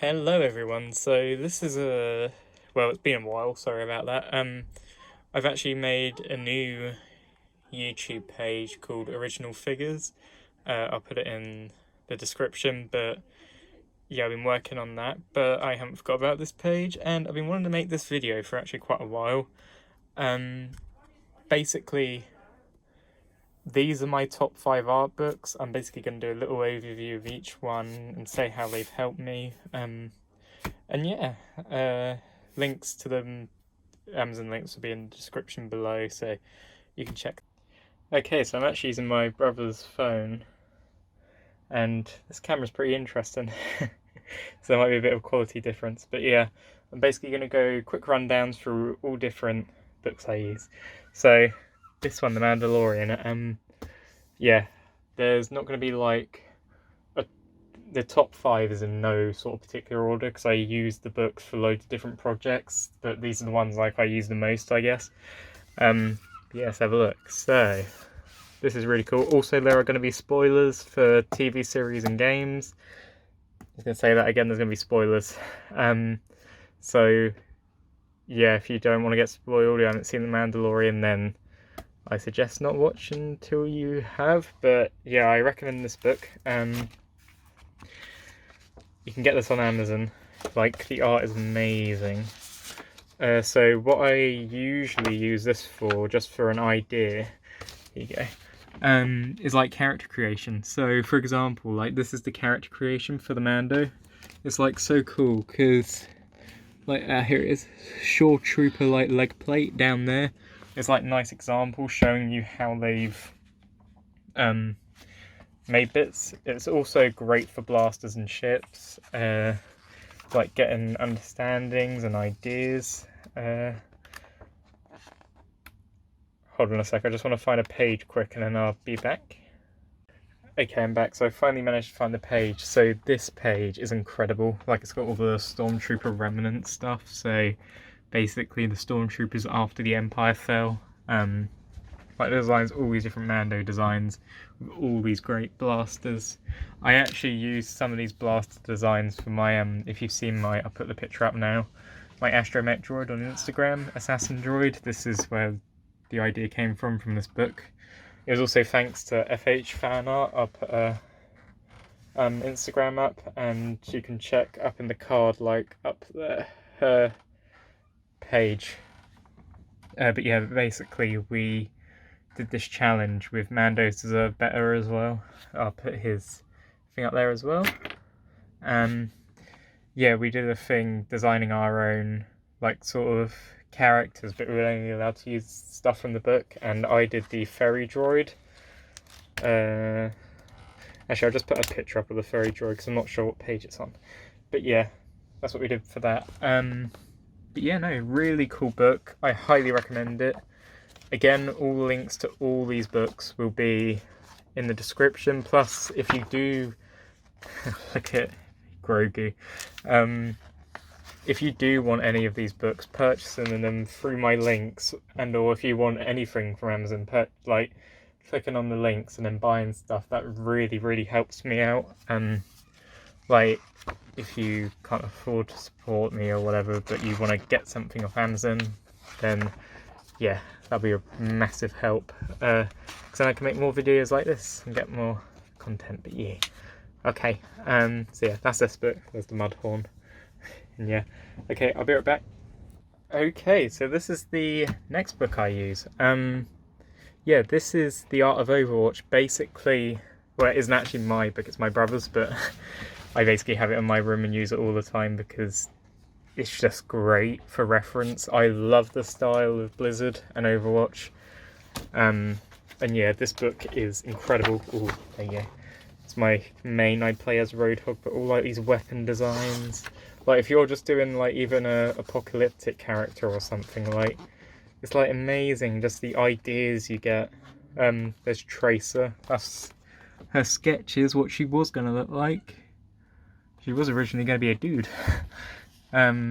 Hello everyone, so this is well, it's been a while, sorry about that. I've actually made a new YouTube page called Original Figures. I'll put it in the description, but yeah, I've been working on that, but I haven't forgot about this page, and I've been wanting to make this video for actually quite a while. Basically, these are my top 5 art books. I'm basically going to do a little overview of each one and say how they've helped me. And yeah, links to them, Amazon links will be in the description below, so you can check. Okay, so I'm actually using my brother's phone, and this camera's pretty interesting, so there might be a bit of quality difference, but yeah, I'm basically going to go quick rundowns through all different books I use. So this one, The Mandalorian, yeah, there's not going to be like the top 5 is in no sort of particular order because I use the books for loads of different projects, but these are the ones like I use the most, I guess. Yeah, let's have a look. So this is really cool. Also, there are going to be spoilers for TV series and games. I was going to say that again, there's going to be spoilers. So yeah, if you don't want to get spoiled, you haven't seen The Mandalorian, then I suggest not watching until you have. But yeah, I recommend this book. You can get this on Amazon. Like, the art is amazing. So what I usually use this for, just for an idea, here you go, is like character creation. So for example, like this is the character creation for the Mando. It's like so cool because like here it is, Shore Trooper like leg plate down there. It's like nice example showing you how they've made bits. It's also great for blasters and ships, like getting understandings and ideas. Hold on a sec, I just want to find a page quick and then I'll be back. Okay, I'm back. So I finally managed to find the page. So this page is incredible. Like, it's got all the Stormtrooper remnant stuff. So basically the Stormtroopers after the Empire fell. Like, the designs, all these different Mando designs with all these great blasters. I actually used some of these blaster designs for my, if you've seen my, I'll put the picture up now, my astromech droid on Instagram, Assassin Droid. This is where the idea came from this book. It was also thanks to FH Fan Art. I'll put a Instagram up, and you can check up in the card, like up there, her page. But yeah, basically we did this challenge with Mando's Deserve Better as well. I'll put his thing up there as well. Yeah, we did a thing designing our own like sort of characters, but we were only allowed to use stuff from the book, and I did the ferry droid. Actually, I'll just put a picture up of the ferry droid because I'm not sure what page it's on. But yeah, that's what we did for that. But yeah, no, really cool book. I highly recommend it. Again, all the links to all these books will be in the description. Plus, if you do look at Grogu, if you do want any of these books, purchasing them through my links, and or if you want anything from Amazon, like clicking on the links and then buying stuff, that really helps me out. Like, if you can't afford to support me or whatever, but you want to get something off Amazon, then yeah, that'll be a massive help, because then I can make more videos like this and get more content. But yeah, okay, so yeah, that's this book. There's the Mudhorn. And yeah, okay, I'll be right back. Okay, so this is the next book I use. Yeah, this is The Art of Overwatch. Basically, well, it isn't actually my book, it's my brother's, but I basically have it in my room and use it all the time because it's just great for reference. I love the style of Blizzard and Overwatch. And yeah, this book is incredible. Ooh, there you go. It's my main. I play as Roadhog, but all like these weapon designs. Like, if you're just doing like even a apocalyptic character or something, like, it's like amazing just the ideas you get. There's Tracer. That's her sketches, what she was gonna look like. She was originally gonna be a dude. But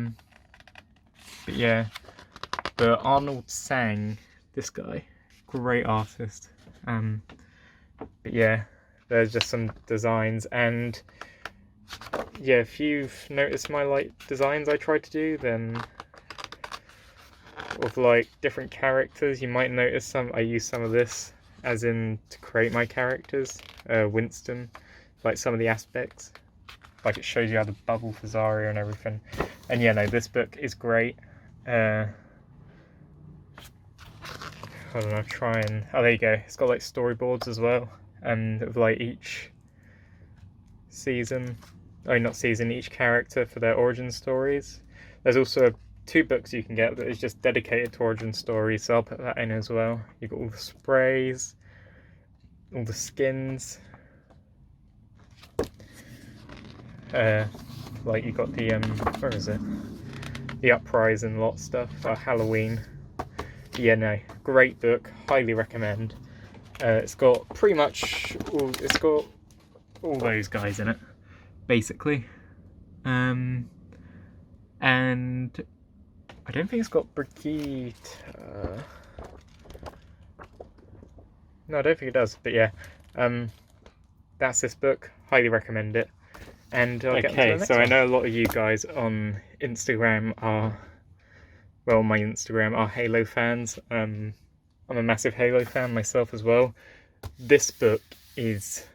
yeah, but Arnold Sang, this guy, great artist. But yeah, there's just some designs, and yeah, if you've noticed my like designs I tried to do, then of like different characters, you might notice I use some of this as in to create my characters. Winston, like some of the aspects, like it shows you how the bubble for Zarya and everything. And yeah, no, this book is great. Hold on, I'll try and... Oh, there you go. It's got like storyboards as well, and of like each season, oh not season, each character for their origin stories. There's also 2 books you can get that is just dedicated to origin stories, so I'll put that in as well. You've got all the sprays, all the skins. Like you got the where is it? The Uprising lot stuff, Halloween. Yeah, no, great book, highly recommend. It's got pretty much all, it's got all those guys in it, basically. And I don't think it's got Brigitte. No, I don't think it does, but yeah. That's this book, highly recommend it. And I'll get to the next one. I know a lot of you guys on Instagram are, well, my Instagram are Halo fans. I'm a massive Halo fan myself as well. This book is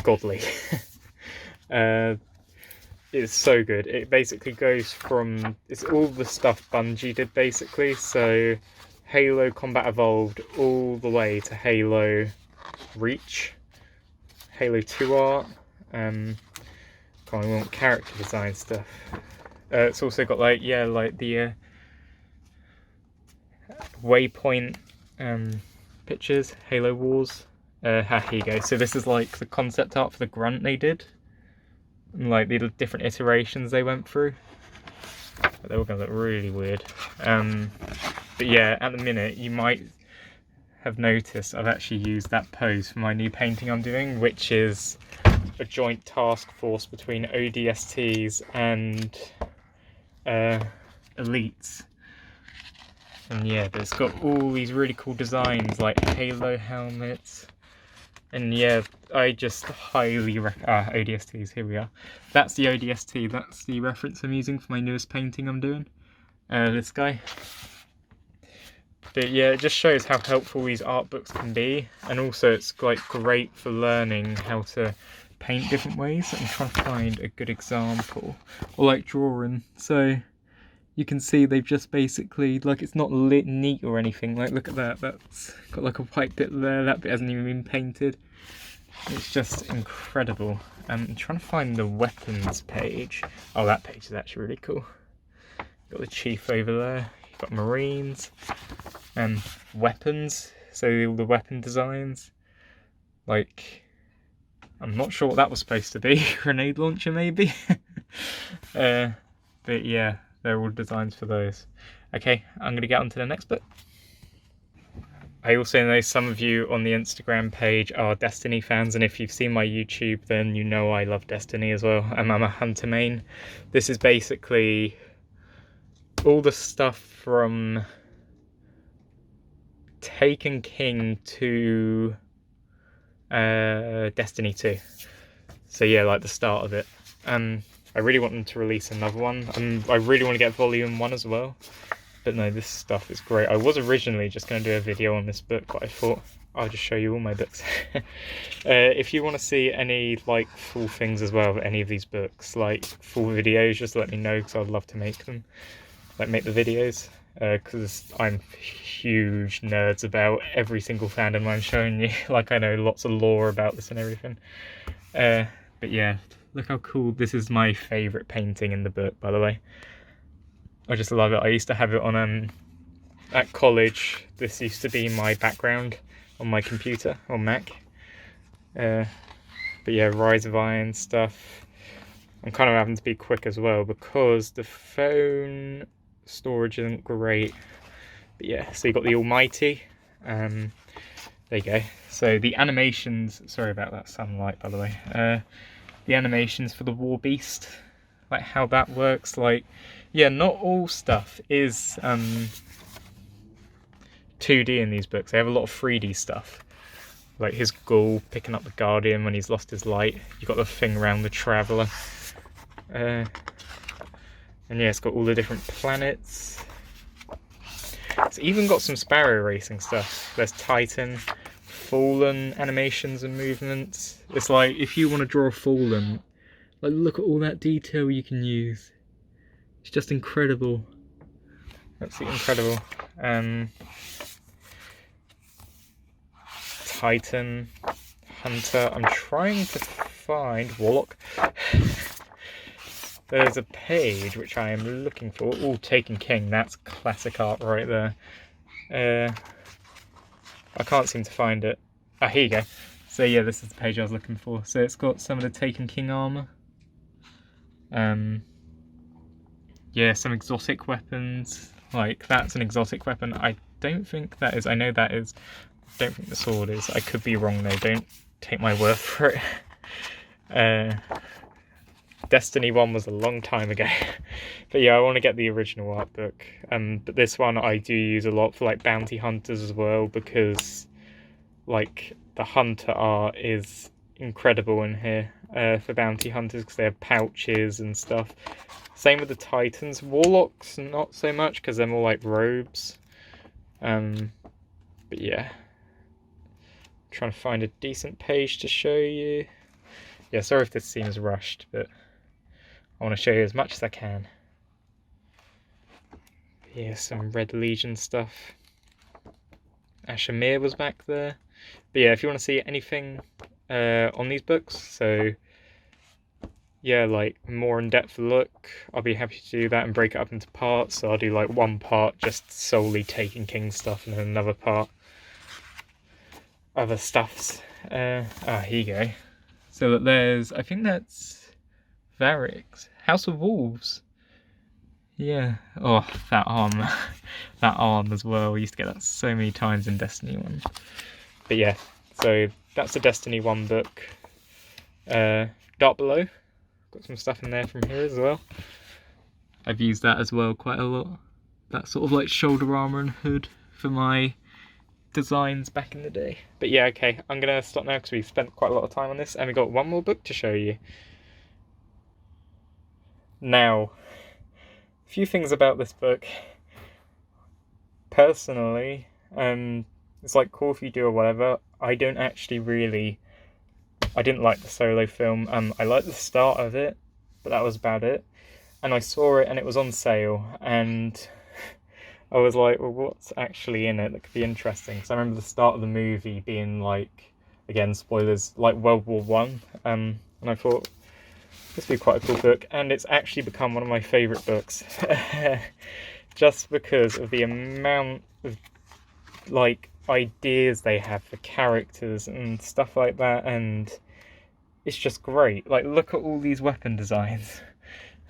godly. It's so good. It basically goes from, it's all the stuff Bungie did basically. So Halo Combat Evolved all the way to Halo Reach, Halo 2 art. We want character design stuff. It's also got like, yeah, like the Waypoint pictures, Halo Wars. Here you go. So this is like the concept art for the grunt they did, and like the different iterations they went through. They were gonna look really weird. But yeah, at the minute you might have noticed I've actually used that pose for my new painting I'm doing, which is a joint task force between ODSTs and elites. And yeah, but it's got all these really cool designs like Halo helmets. And yeah, I just highly recommend ODSTs, here we are. That's the ODST, that's the reference I'm using for my newest painting I'm doing. This guy. But yeah, it just shows how helpful these art books can be, and also it's like great for learning how to paint different ways. I'm trying to find a good example, or like drawing. So you can see they've just basically, like, it's not lit neat or anything. Like, look at that, that's got like a white bit there, that bit hasn't even been painted. It's just incredible. I'm trying to find the weapons page. Oh, that page is actually really cool. Got the chief over there, you've got Marines, and weapons, so all the weapon designs. Like, I'm not sure what that was supposed to be, grenade launcher maybe? But yeah, they're all designs for those. Okay, I'm going to get on to the next bit. I also know some of you on the Instagram page are Destiny fans, and if you've seen my YouTube then you know I love Destiny as well. I'm a Hunter main. This is basically all the stuff from Taken King to Destiny 2. So yeah, like the start of it. I really want them to release another one. I really want to get Volume 1 as well. But no, this stuff is great. I was originally just going to do a video on this book, but I thought I'll just show you all my books. If you want to see any like full things as well, any of these books, like full videos, just let me know, because I'd love to make them. Like make the videos, because I'm huge nerds about every single fandom I'm showing you. Like I know lots of lore about this and everything. But yeah, look how cool. This is my favourite painting in the book, by the way. I just love it. I used to have it on at college. This used to be my background on my computer on Mac. But yeah, Rise of Iron stuff. I'm kind of having to be quick as well because the phone storage isn't great. But yeah, so you got the Almighty. There you go. So the animations, sorry about that sunlight by the way. The animations for the War Beast, like how that works. Like, yeah, not all stuff is 2D in these books. They have a lot of 3D stuff. Like his ghoul picking up the Guardian when he's lost his light. You've got the thing around the Traveller. And yeah, it's got all the different planets. It's even got some sparrow racing stuff. There's Titan, Fallen animations and movements. It's like, if you want to draw Fallen, like, look at all that detail you can use. It's just incredible. Absolutely incredible. Titan, Hunter. I'm trying to find Warlock. There's a page which I am looking for. Oh, Taken King. That's classic art right there. I can't seem to find it. Ah, here you go. So yeah, this is the page I was looking for. So it's got some of the Taken King armor. Yeah, some exotic weapons. Like, that's an exotic weapon. I don't think that is. I know that is. I don't think the sword is. I could be wrong though. Don't take my word for it. Destiny 1 was a long time ago. But yeah, I want to get the original art book. But this one I do use a lot for like bounty hunters as well, because like the hunter art is incredible in here for bounty hunters, because they have pouches and stuff. Same with the Titans. Warlocks not so much, because they're more like robes. But yeah, I'm trying to find a decent page to show you. Yeah, sorry if this seems rushed, but I want to show you as much as I can. Here's some Red Legion stuff. Ashamir was back there. But yeah, if you want to see anything on these books, so yeah, like more in-depth look, I'll be happy to do that and break it up into parts. So I'll do like one part just solely Taken King stuff, and then another part other stuffs. Here you go. So that there's, I think that's Varric's House of Wolves. Yeah. Oh, that arm. That arm as well. We used to get that so many times in Destiny 1. But yeah, so that's the Destiny 1 book. Dark Below. Got some stuff in there from here as well. I've used that as well quite a lot. That sort of like shoulder armour and hood for my designs back in the day. But yeah, okay, I'm going to stop now because we've spent quite a lot of time on this, and we've got one more book to show you. Now, a few things about this book. Personally, it's like cool if you do or whatever. I don't actually really... I didn't like the Solo film. I liked the start of it, but that was about it. And I saw it and it was on sale, and I was like, well, what's actually in it that could be interesting? Because I remember the start of the movie being like, again, spoilers, like World War One. And I thought, this would be quite a cool book. And it's actually become one of my favourite books. Just because of the amount of like ideas they have for characters and stuff like that, and it's just great. Like, look at all these weapon designs.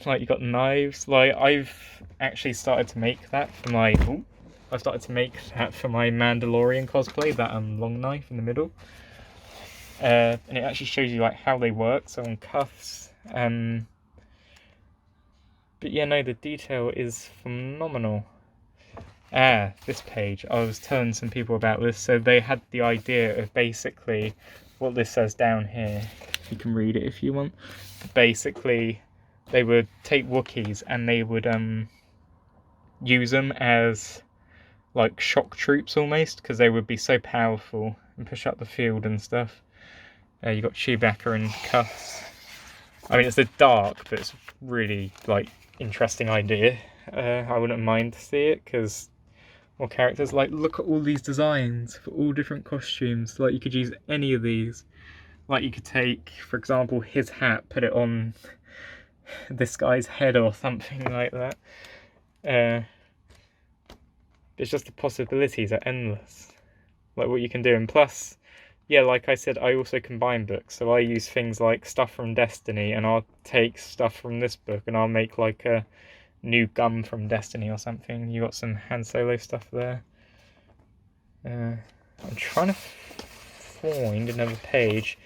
Like, you got knives. Like, I've actually started to make that for my Mandalorian cosplay, that long knife in the middle. And it actually shows you like how they work, so on cuffs. But yeah, no, the detail is phenomenal. This page, I was telling some people about this. So they had the idea of basically what this says down here. You can read it if you want. Basically, they would take Wookiees and they would use them as like shock troops almost, because they would be so powerful and push up the field and stuff. You got Chewbacca in cuffs. I mean, it's a dark, but it's really like interesting idea. I wouldn't mind to see it, because more characters. Like, look at all these designs for all different costumes. Like, you could use any of these. Like, you could take, for example, his hat, put it on this guy's head or something like that. It's just the possibilities are endless. Like, what you can do. And plus, yeah, like I said, I also combine books. So I use things like stuff from Destiny, and I'll take stuff from this book and I'll make like a new gun from Destiny or something. You got some Han Solo stuff there. I'm trying to find another page.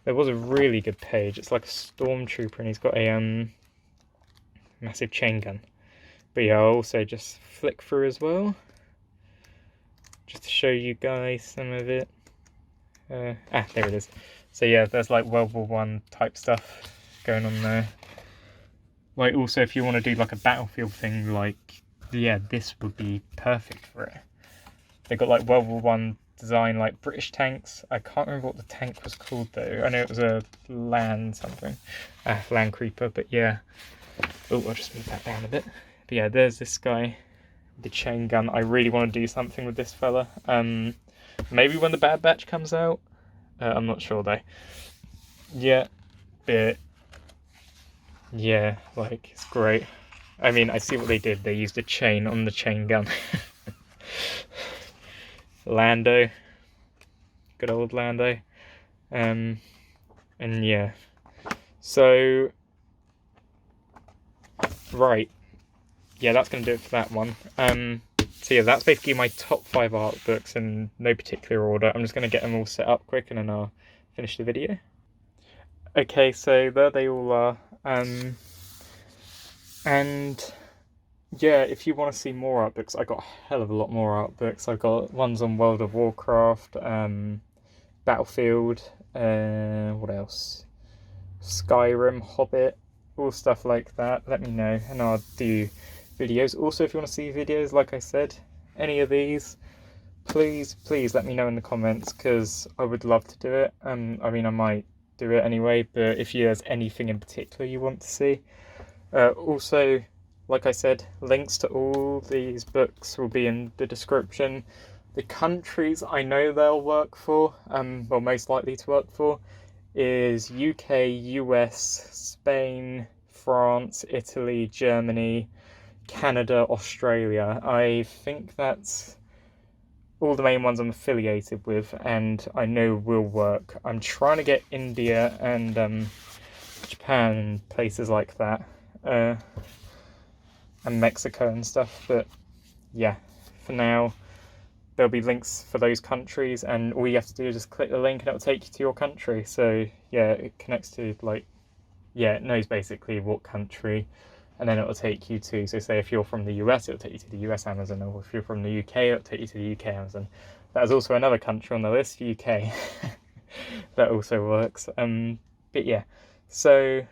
There was a really good page. It's like a stormtrooper and he's got a massive chain gun. But yeah, I'll also just flick through as well, just to show you guys some of it. There it is. So yeah, there's like World War One type stuff going on there. Like, also, if you want to do like a battlefield thing, like, yeah, this would be perfect for it. They got like World War One design, like British tanks. I can't remember what the tank was called though. I know it was a land something, land creeper. But yeah, oh, I'll just move that down a bit. But yeah, there's this guy, the chain gun. I really want to do something with this fella. Maybe when the Bad Batch comes out. I'm not sure though. Yeah, but yeah, like it's great. I mean, I see what they did. They used a chain on the chain gun. Lando, good old Lando. And yeah, so right, yeah, that's gonna do it for that one. So yeah, that's basically my top 5 art books in no particular order. I'm just gonna get them all set up quick and then I'll finish the video. Okay, so there they all are. And yeah, if you want to see more art books, I got a hell of a lot more art books. I've got ones on World of Warcraft, Battlefield, what else? Skyrim, Hobbit, all stuff like that. Let me know and I'll do videos. Also, if you want to see videos, like I said, any of these, please let me know in the comments because I would love to do it. I mean, I might do it anyway, but if there's anything in particular you want to see. Also, like I said, links to all these books will be in the description. The countries I know they'll work for, well, most likely to work for, is UK, US, Spain, France, Italy, Germany, Canada, Australia. I think that's all the main ones I'm affiliated with and I know will work. I'm trying to get India and Japan and places like that. And Mexico and stuff, but yeah, for now there'll be links for those countries and all you have to do is just click the link and it'll take you to your country. So yeah, it connects to, like, yeah, it knows basically what country and then it'll take you to, so say if you're from the US, it'll take you to the US Amazon, or if you're from the UK, it'll take you to the UK Amazon. That is also another country on the list, UK. That also works. But yeah, so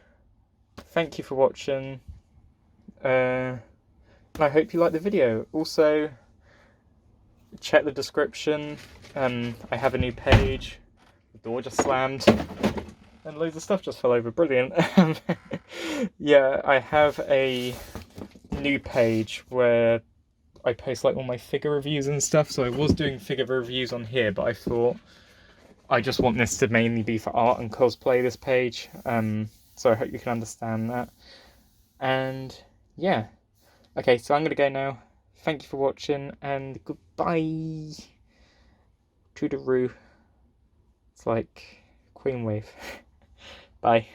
thank you for watching. And I hope you liked the video. Also, check the description. I have a new page. The door just slammed. And loads of stuff just fell over. Brilliant. Yeah, I have a new page where I post like all my figure reviews and stuff. So I was doing figure reviews on here, but I thought I just want this to mainly be for art and cosplay, this page. So I hope you can understand that. And yeah. Okay, so I'm going to go now. Thank you for watching, and goodbye. Toodaloo. It's like Queen Wave. Bye.